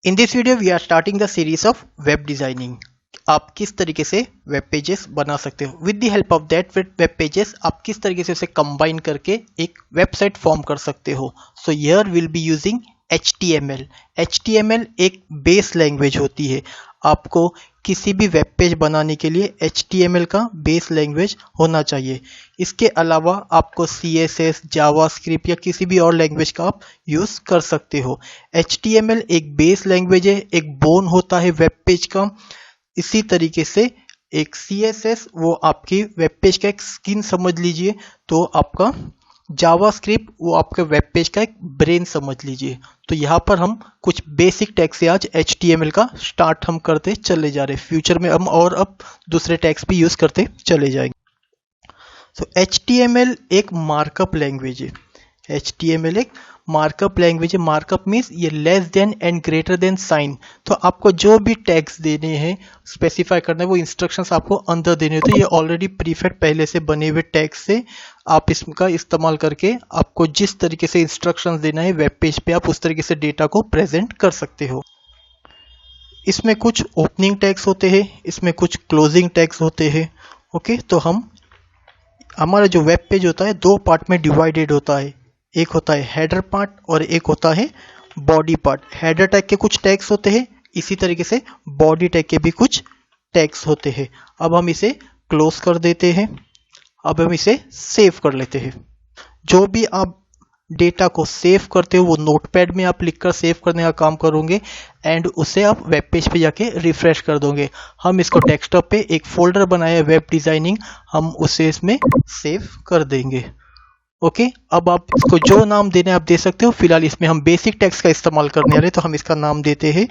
In this video we are starting the series of web designing. आप किस तरीके से वेब पेजेस बना सकते हो with the help of that web pages आप किस तरीके से उसे कंबाइन करके एक वेबसाइट फॉर्म कर सकते हो. So here will be using HTML. HTML एक बेस लैंग्वेज होती है. आपको किसी भी वेब पेज बनाने के लिए HTML का बेस लैंग्वेज होना चाहिए. इसके अलावा आपको CSS, जावास्क्रिप्ट या किसी भी और लैंग्वेज का आप यूज़ कर सकते हो. HTML एक बेस लैंग्वेज है, एक बोन होता है वेब पेज का. इसी तरीके से एक CSS वो आपकी वेब पेज का एक स्किन समझ लीजिए, तो आपका जावास्क्रिप्ट वो आपके वेब पेज का एक ब्रेन समझ लीजिए. तो यहाँ पर हम कुछ बेसिक टैग से आज HTML का स्टार्ट हम करते चले जा रहे हैं. फ्यूचर में हम और अब दूसरे टैग्स भी यूज़ करते चले जाएंगे. तो HTML एक मार्कअप लैंग्वेज है. HTML एक मार्कअप लैंग्वेज है. मार्कअप मीन्स ये less than and greater than sign. तो आपको जो भी टैग्स देने हैं, स्पेसिफाई करना है, वो इंस्ट्रक्शंस आपको अंदर देने होते हैं. ये ऑलरेडी प्रीफेट पहले से बने हुए टैग्स से आप इसका इस्तेमाल करके आपको जिस तरीके से इंस्ट्रक्शंस देना है वेब पेज पे आप उस तरीके से डेटा को प्रेजेंट कर सकते हो. इसमें कुछ ओपनिंग टैग्स होते हैं, इसमें कुछ क्लोजिंग टैग्स होते हैं. ओके, तो हमारा जो वेब पेज होता है दो पार्ट में डिवाइडेड होता है. एक होता है हेडर पार्ट और एक होता है बॉडी पार्ट. हेडर टैग के कुछ टैग्स होते हैं, इसी तरीके से बॉडी टैग के भी कुछ टैग्स होते हैं. अब हम इसे क्लोज कर देते हैं. अब हम इसे सेव कर लेते हैं. जो भी आप डेटा को सेव करते हो वो नोटपैड में आप लिखकर सेव करने का काम करोगे एंड उसे आप वेब पेज पे जाके रिफ्रेश कर दोगे. हम इसको डेस्कटॉप पे एक फोल्डर बनाया वेब डिजाइनिंग, हम उसे इसमें सेव कर देंगे. ओके, अब आप इसको जो नाम देना है आप दे सकते हो. फिलहाल इसमें हम बेसिक टेक्स्ट का इस्तेमाल करने वाले, तो हम इसका नाम देते हैं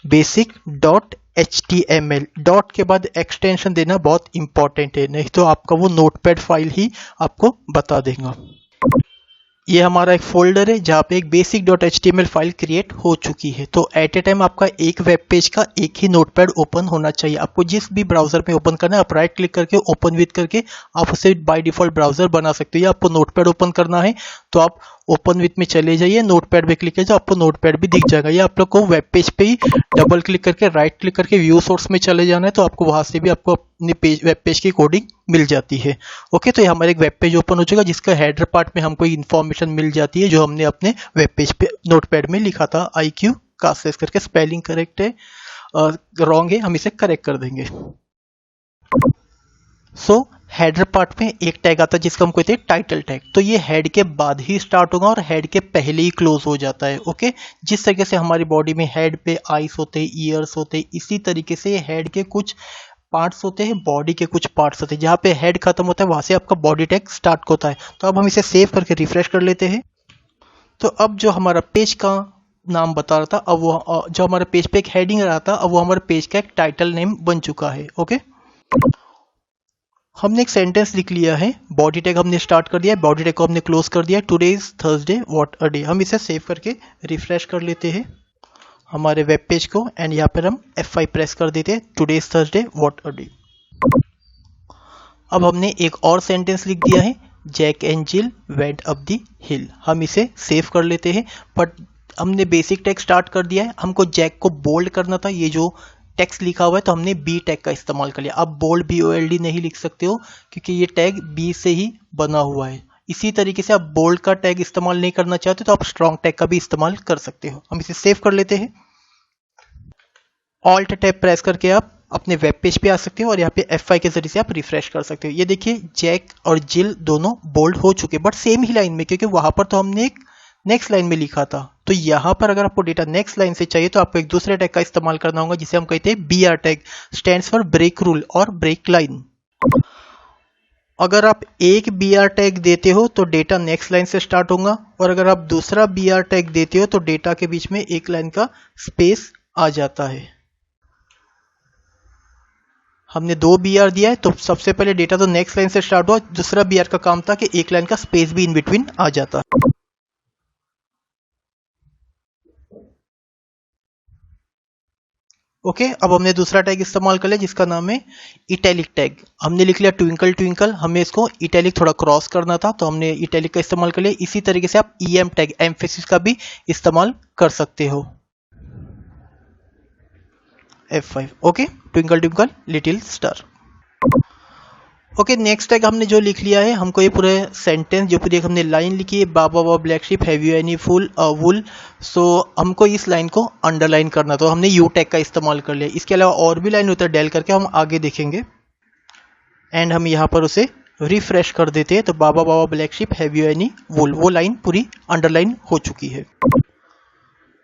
basic.html. डॉट के बाद एक्सटेंशन देना बहुत इंपॉर्टेंट है, नहीं तो आपका वो नोटपैड फाइल ही आपको बता देगा. ये हमारा एक फोल्डर है जहाँ पे एक basic.html फाइल क्रिएट हो चुकी है. तो एट ए टाइम आपका एक वेब पेज का एक ही नोटपैड ओपन होना चाहिए. आपको जिस भी ब्राउजर में ओपन करना है आप राइट क्लिक करके ओपन विद करके आप उसे बाय डिफॉल्ट ब्राउजर बना सकते हो. या आपको नोटपैड ओपन करना है तो आप ओपन विथ में चले जाइए, नोटपैड पे क्लिक कीजिए, आपको नोटपैड भी दिख जाएगा. या आप लोग को वेब पेज पे ही डबल क्लिक करके राइट क्लिक करके व्यू सोर्स में चले जाना है, तो आपको वहां से भी आपको अपनी वेब पेज की कोडिंग मिल जाती है. ओके, तो ये हमारे एक वेब पेज ओपन हो चुका है जिसका हेडर पार्ट में हमको इन्फॉर्मेशन मिल जाती है जो हमने अपने वेब पेज पे नोटपैड में लिखा था. IQ कासेस करके स्पेलिंग करेक्ट है, रॉन्ग है, हम इसे करेक्ट कर देंगे. सो हेडर पार्ट में एक टैग आता है जिसका हम कहते हैं टाइटल टैग. तो ये हेड के बाद ही स्टार्ट होगा और हेड के पहले ही क्लोज हो जाता है. ओके, जिस तरीके से हमारी बॉडी में हेड पे आईज होते हैं, ईयर्स होते हैं, इसी तरीके से हेड के कुछ पार्ट्स होते हैं, बॉडी के कुछ पार्ट्स होते हैं. जहाँ पे हेड खत्म होता है वहां से आपका बॉडी टैग स्टार्ट होता है. तो अब हम इसे सेव करके रिफ्रेश कर लेते हैं. तो अब जो हमारा पेज का नाम बता रहा था, अब वो जो हमारे पेज पे एक हेडिंग रहा था, अब वो हमारे पेज का एक टाइटल नेम बन चुका है. ओके, हमने एक सेंटेंस लिख लिया है. बॉडी टैग हमने स्टार्ट कर दिया है, बॉडी टैग को हमने क्लोज कर दिया है. Today is Thursday what a day. हम इसे सेव करके रिफ्रेश कर लेते हैं हमारे वेब पेज को एंड यहाँ पर हम F5 प्रेस कर देते हैं. Today is Thursday what a day. अब हमने एक और सेंटेंस लिख दिया है, Jack and Jill went up the hill. हम इसे सेव कर लेते हैं. बट हमने बेसिक टैग स्टार्ट कर दिया है, हमको जैक को बोल्ड करना था. ये जो टेक्स्ट लिखा हुआ है तो हमने B टैग का इस्तेमाल कर लिया. आप बोल्ड BOLD नहीं लिख सकते हो क्योंकि ये टैग B से ही बना हुआ है. इसी तरीके से आप बोल्ड का टैग इस्तेमाल नहीं करना चाहते तो आप स्ट्रॉन्ग टैग का भी इस्तेमाल कर सकते हो. हम इसे सेव कर लेते हैं. ऑल्ट टैब प्रेस करके आप अपने वेब पेज पे आ सकते हो और यहाँ पे F5 के जरिए से आप रिफ्रेश कर सकते हो. ये देखिए जैक और जिल दोनों बोल्ड हो चुके, बट सेम ही लाइन में, क्योंकि वहां पर तो हमने एक नेक्स्ट लाइन में लिखा था. तो यहाँ पर अगर आपको डेटा नेक्स्ट लाइन से चाहिए तो आपको एक दूसरे टैग का इस्तेमाल करना होगा जिसे हम कहते हैं BR tag, stands for break rule और ब्रेक लाइन. अगर आप एक BR टैग देते हो तो डेटा नेक्स्ट लाइन से स्टार्ट होगा, और अगर आप दूसरा BR टैग देते हो तो डेटा के बीच में एक लाइन का स्पेस आ जाता है. हमने 2 BR दिया है तो सबसे पहले डेटा तो नेक्स्ट लाइन से स्टार्ट हुआ, दूसरा BR का काम था कि एक लाइन का स्पेस भी इन बिटवीन आ जाता. ओके, अब हमने दूसरा टैग इस्तेमाल कर लिया जिसका नाम है इटैलिक टैग. हमने लिख लिया ट्विंकल ट्विंकल, हमें इसको इटैलिक थोड़ा क्रॉस करना था तो हमने इटैलिक का इस्तेमाल कर लिया. इसी तरीके से आप EM टैग, एम्फेसिस का भी इस्तेमाल कर सकते हो. F5। Okay, twinkle twinkle little star. Okay, next tag हमने जो लिख लिया है, हमको ये पूरे सेंटेंस जो पूरी हमने लाइन लिखी है, baa baa black sheep have you any full wool, so हमको इस लाइन को अंडरलाइन करना, तो हमने यू टैग का इस्तेमाल कर लिया। इसके अलावा और भी लाइन होता है डेल करके, हम आगे देखेंगे। एंड हम यहाँ पर उसे रिफ्रेश कर देते हैं, तो baa baa black sheep have you any wool, वो लाइन पूरी अंडरलाइन हो चुकी है।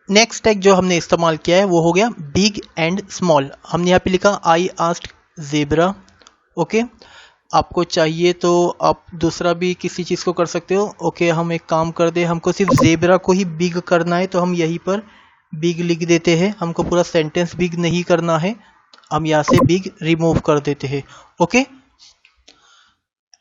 नेक्स्ट टैग जो हमने इस्तेमाल किया है वो हो गया बिग एंड स्मॉल। हमने यहाँ पे लिखा आई आस्क्ड ज़ेब्रा। ओके, आपको चाहिए तो आप दूसरा भी किसी चीज़ को कर सकते हो। ओके, हम एक काम कर दे, हमको सिर्फ ज़ेब्रा को ही बिग करना है, तो हम यहीं पर बिग लिख देते हैं। हमको पूरा सेंटेंस बिग नहीं करना है, हम यहाँ से बिग रिमूव कर देते हैं। ओके,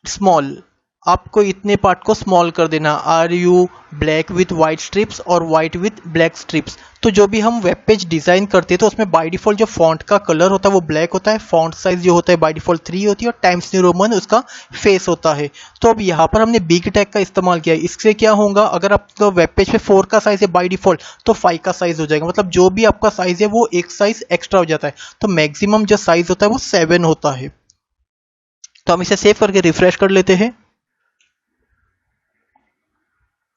स्मॉल, आपको इतने पार्ट को स्मॉल कर देना। Are you black with white stripes और वाइट विथ ब्लैक स्ट्रिप्स। तो जो भी हम वेब पेज डिज़ाइन करते हैं तो उसमें बाय डिफ़ॉल्ट जो फॉन्ट का कलर होता है वो ब्लैक होता है, फॉन्ट साइज जो होता है बाय डिफ़ॉल्ट 3 होती है और टाइम्स न्यू रोमन उसका फेस होता है। तो अब यहाँ पर हमने बिग टैग का इस्तेमाल किया है। इससे क्या होगा, अगर आपका वेब पेज पे 4 का साइज़ है बाय डिफ़ॉल्ट, तो 5 का साइज़ हो जाएगा, मतलब जो भी आपका साइज़ है वो एक साइज़ एक्स्ट्रा हो जाता है। तो मैक्सिमम जो साइज़ होता है वो 7 होता है। तो हम इसे सेव करके रिफ्रेश कर लेते हैं।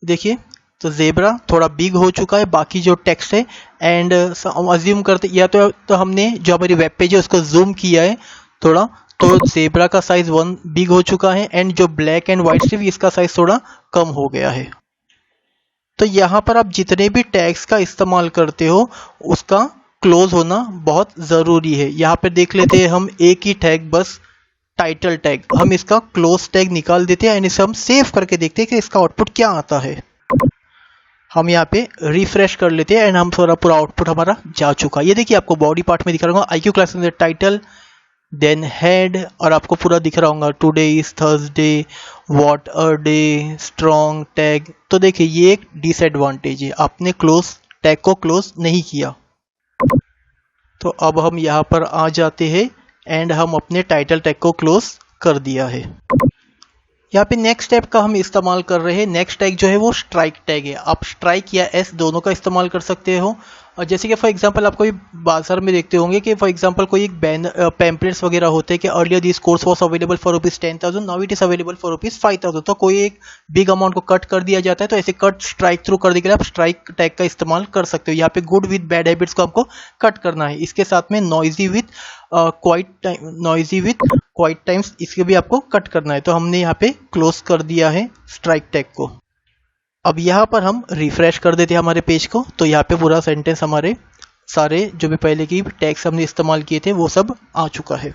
देखिए, तो ज़ेब्रा थोड़ा बिग हो चुका है, बाकी जो टेक्स्ट है। एंड हम अज्यूम करते या तो हमने जो हमारी वेब पेज है उसको जूम किया है थोड़ा, तो ज़ेब्रा का साइज 1 बिग हो चुका है, एंड जो ब्लैक एंड वाइट स्ट्रिप इसका साइज थोड़ा कम हो गया है। तो यहाँ पर आप जितने भी टैग्स का इस्तेमाल करते हो उसका क्लोज होना बहुत ज़रूरी है। यहाँ पर देख लेते हैं हम एक ही टैग, बस टाइटल टैग, हम इसका क्लोज टैग निकाल देते हैं एंड इसे हम सेव करके देखते हैं कि इसका आउटपुट क्या आता है। हम यहाँ पे रिफ्रेश कर लेते हैं एंड हम थोड़ा पूरा आउटपुट हमारा जा चुका है। ये देखिए, आपको बॉडी पार्ट में दिख रहा होगा IQ क्लास में टाइटल, देन हेड, और आपको पूरा दिख रहा होगा today is Thursday, what a day, strong tag. तो देखिए, ये एक डिसएडवांटेज है, आपने क्लोज टैग को क्लोज नहीं किया। तो अब हम यहाँ पर आ जाते हैं एंड हम अपने टाइटल टैग को क्लोज कर दिया है। यहाँ पे नेक्स्ट टैग का हम इस्तेमाल कर रहे हैं। नेक्स्ट टैग जो है वो स्ट्राइक टैग है। आप स्ट्राइक या एस दोनों का इस्तेमाल कर सकते हो। और जैसे कि फॉर एग्जांपल आप कोई बाजार में देखते होंगे कि फॉर एग्जांपल कोई एक पैम्पलेट्स वगैरह होते हैं कि earlier this course was available for ₹10,000, now it is available for ₹5,000। तो कोई एक बिग अमाउंट को कट कर दिया जाता है, तो ऐसे कट स्ट्राइक थ्रू करने के लिए आप स्ट्राइक टैग का इस्तेमाल कर सकते हो। यहाँ पे गुड विथ बैड हैबिट्स को आपको कट करना है। इसके साथ में नॉइजी विथ क्वाइट टाइम्स इसके भी आपको कट करना है। तो हमने यहाँ पे क्लोज कर दिया है स्ट्राइक टैग को। अब यहाँ पर हम रिफ्रेश कर देते हैं हमारे पेज को, तो यहाँ पे पूरा सेंटेंस हमारे सारे जो भी पहले की टैग्स हमने इस्तेमाल किए थे वो सब आ चुका है।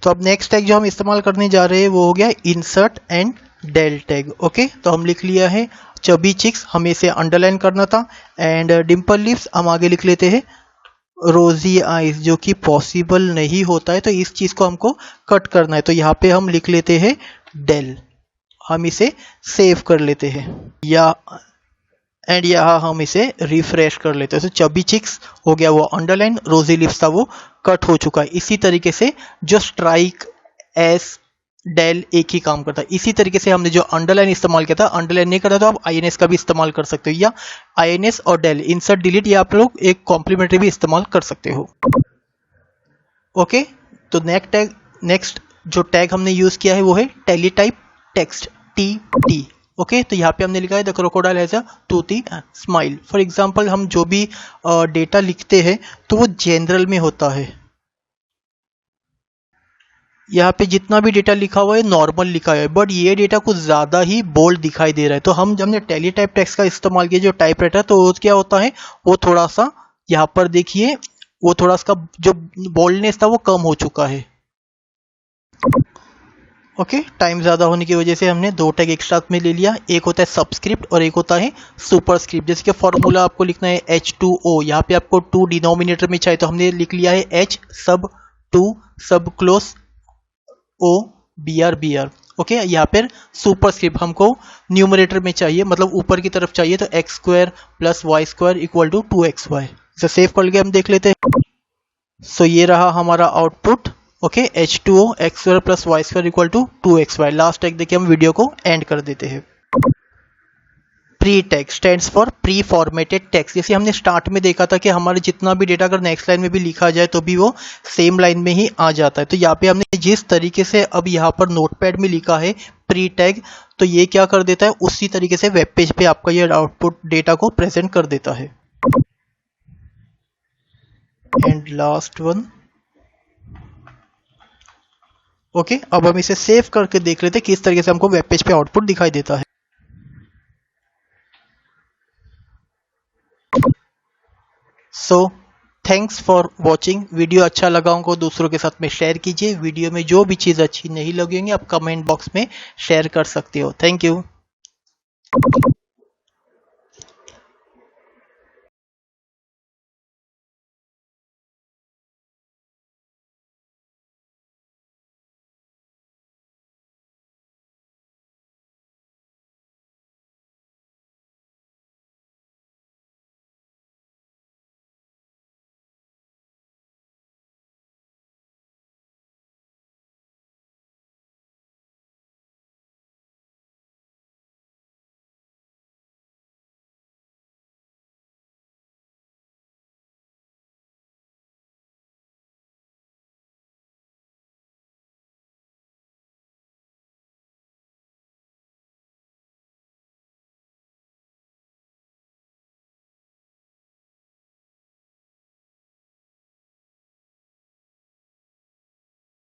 तो अब नेक्स्ट टैग जो हम इस्तेमाल करने जा रहे हैं वो हो गया insert and del tag. Okay, तो हम लिख लिया है चबी चिक्स, हमें इसे अंडरलाइन करना था, एंड डिम्पल लिप्स हम आगे लिख लेते हैं रोजी आइज, जो कि पॉसिबल नहीं होता है, तो इस चीज़ को हमको कट करना है। तो यहाँ पे हम लिख लेते हैं डेल, हम इसे सेव कर लेते हैं एंड यहाँ हम इसे रिफ्रेश कर लेते हैं। तो चबी चिक्स हो गया वो अंडरलाइन, रोजी लिप्स था वो कट हो चुका है। इसी तरीके से जो स्ट्राइक, एस, डेल एक ही काम करता है। इसी तरीके से हमने जो अंडरलाइन इस्तेमाल किया था, अंडरलाइन नहीं करता तो आप INS का भी इस्तेमाल कर सकते हो, या INS और डेल इंसर्ट डिलीट, या आप लोग एक कॉम्प्लीमेंट्री भी इस्तेमाल कर सकते हो। ओके, तो नेक्स्ट जो टैग हमने यूज किया है वो है टेलीटाइप टेक्स्ट, TT। ओके, तो यहाँ पे हमने लिखा है the crocodile has a toothy smile. For example हम जो भी डेटा लिखते हैं तो वो जनरल में होता है। यहाँ पे जितना भी डेटा लिखा हुआ है नॉर्मल लिखा है, बट ये डेटा कुछ ज़्यादा ही बोल्ड दिखाई दे रहा है। तो हमने टेलीटाइप टेक्स्ट का इस्तेमाल किया जो टाइपराइटर, तो वो क्या होता है, वो थोड़ा सा यहाँ पर देखिए, वो थोड़ा सा जो बोल्डनेस था वो कम हो चुका है। ओके, टाइम ज़्यादा होने की वजह से हमने 2 टैग एक साथ में ले लिया, एक होता है सबस्क्रिप्ट और एक होता है सुपरस्क्रिप्ट। जैसे कि फॉर्मूला आपको लिखना है H2O, यहाँ पे आपको 2 डिनोमिनेटर में चाहिए, तो हमने लिख लिया है H सब 2 सब क्लोज O BR। ओके, यहाँ पर सुपरस्क्रिप्ट हमको न्यूमरेटर में चाहिए, मतलब ऊपर की तरफ चाहिए, तो x² + y² = 2xy। इसे सेव कर के हम देख लेते हैं। सो ये रहा हमारा output. Okay, H2O x² + y² = 2xy। Last tag देखिए हम वीडियो को एंड कर देते हैं। Pre tag stands for pre formatted text. जैसे हमने स्टार्ट में देखा था कि हमारे जितना भी डेटा अगर नेक्स्ट लाइन में भी लिखा जाए तो भी वो सेम लाइन में ही आ जाता है। तो यहाँ पे हमने जिस तरीके से अब यहाँ पर नोटपैड में लिखा है प्री टैग, तो ये क्या कर देता है, उसी तरीके से वेब पेज पे आपका ये आउटपुट डेटा को प्रेजेंट कर देता है। And last one, okay. अब हम इसे सेव करके देख लेते हैं किस तरीके से हमको वेब पेज पे आउटपुट दिखाई देता है। So thanks for watching. Video अच्छा लगा हो दूसरों के साथ में शेयर कीजिए। वीडियो में जो भी चीज़ अच्छी नहीं लगी होंगी आप कमेंट बॉक्स में शेयर कर सकते हो। Thank you.